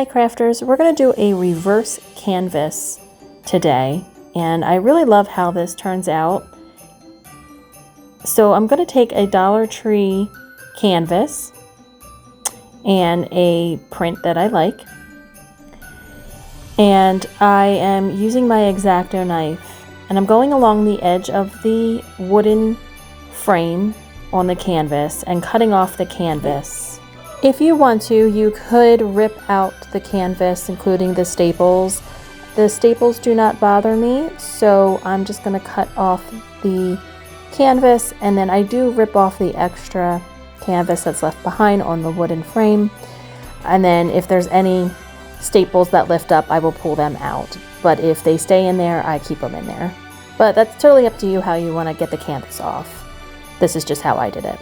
Hi crafters, we're going to do a reverse canvas today, and I really love how this turns out. So I'm going to take a Dollar Tree canvas and a print that I like, and I am using my X-Acto knife, and I'm going along the edge of the wooden frame on the canvas and cutting off the canvas. If you want to, you could rip out the canvas, including the staples. The staples do not bother me, so I'm just going to cut off the canvas, and then I do rip off the extra canvas that's left behind on the wooden frame. And then if there's any staples that lift up, I will pull them out. But if they stay in there, I keep them in there. But that's totally up to you how you want to get the canvas off. This is just how I did it.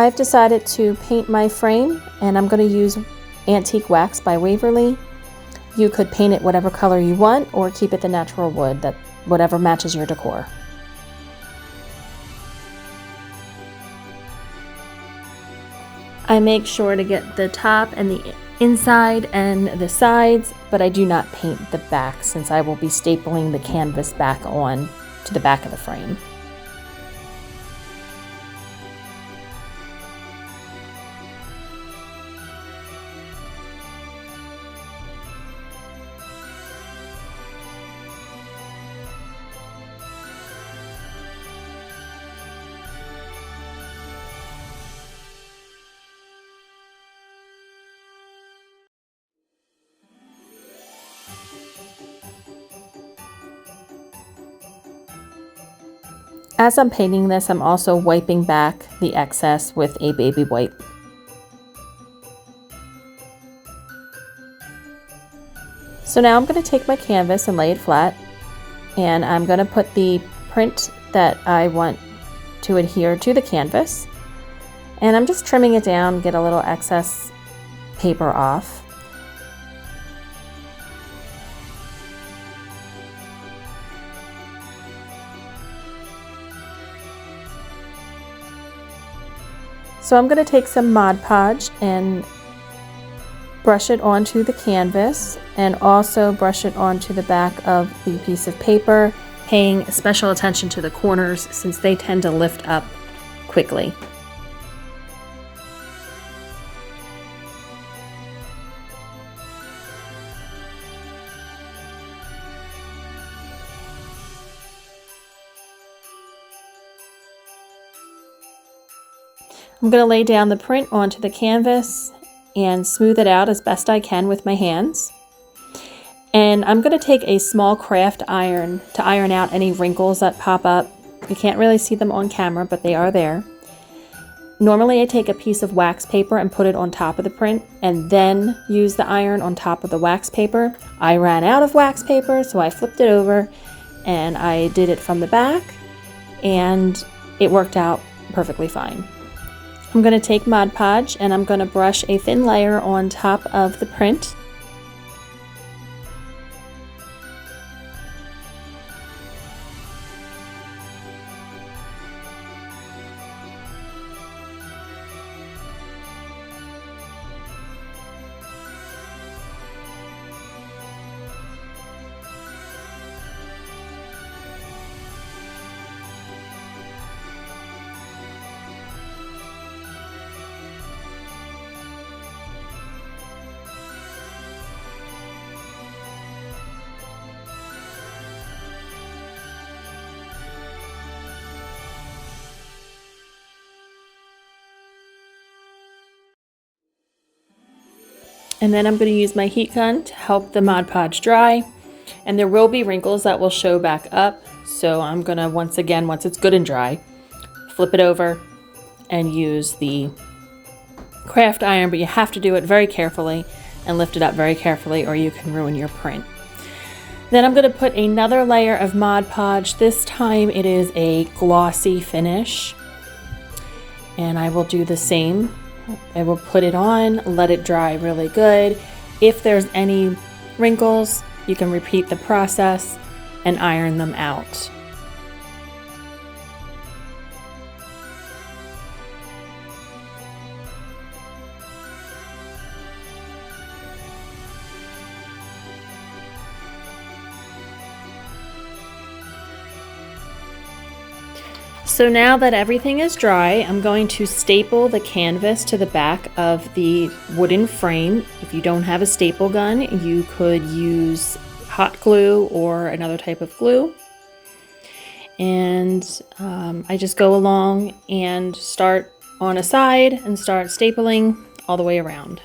I've decided to paint my frame, and I'm going to use Antique Wax by Waverly. You could paint it whatever color you want, or keep it the natural wood, that whatever matches your decor. I make sure to get the top and the inside and the sides, but I do not paint the back since I will be stapling the canvas back on to the back of the frame. As I'm painting this, I'm also wiping back the excess with a baby wipe. So now I'm going to take my canvas and lay it flat, and I'm going to put the print that I want to adhere to the canvas, and I'm just trimming it down, get a little excess paper off. So I'm going to take some Mod Podge and brush it onto the canvas, and also brush it onto the back of the piece of paper, paying special attention to the corners since they tend to lift up quickly. I'm going to lay down the print onto the canvas and smooth it out as best I can with my hands. And I'm going to take a small craft iron to iron out any wrinkles that pop up. You can't really see them on camera, but they are there. Normally I take a piece of wax paper and put it on top of the print and then use the iron on top of the wax paper. I ran out of wax paper, so I flipped it over and I did it from the back, and it worked out perfectly fine. I'm going to take Mod Podge and I'm going to brush a thin layer on top of the print. And then I'm going to use my heat gun to help the Mod Podge dry. And there will be wrinkles that will show back up. So I'm gonna, once it's good and dry, flip it over and use the craft iron, but you have to do it very carefully and lift it up very carefully or you can ruin your print. Then I'm going to put another layer of Mod Podge. This time it is a glossy finish. And I will do the same. I will put it on, let it dry really good. If there's any wrinkles, you can repeat the process and iron them out. So now that everything is dry, I'm going to staple the canvas to the back of the wooden frame. If you don't have a staple gun, you could use hot glue or another type of glue. And I just go along and start on a side and start stapling all the way around.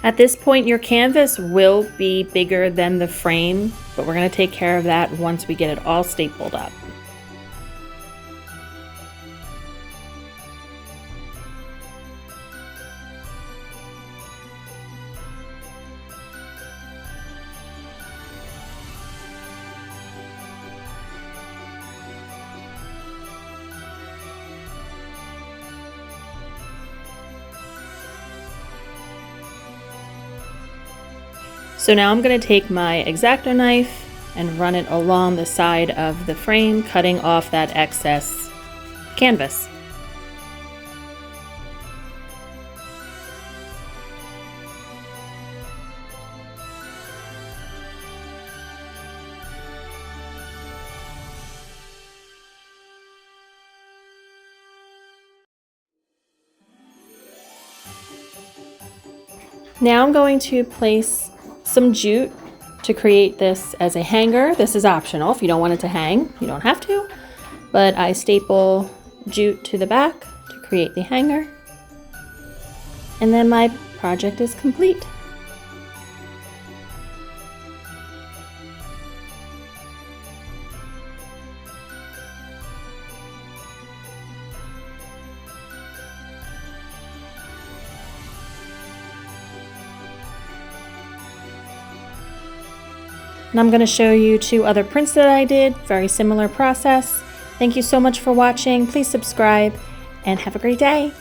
At this point, your canvas will be bigger than the frame, but we're going to take care of that once we get it all stapled up. So now I'm going to take my X-Acto knife and run it along the side of the frame, cutting off that excess canvas. Now I'm going to place some jute to create this as a hanger. This is optional. If you don't want it to hang, you don't have to. But I staple jute to the back to create the hanger. And then my project is complete. And I'm going to show you 2 other prints that I did, very similar process. Thank you so much for watching. Please subscribe and have a great day.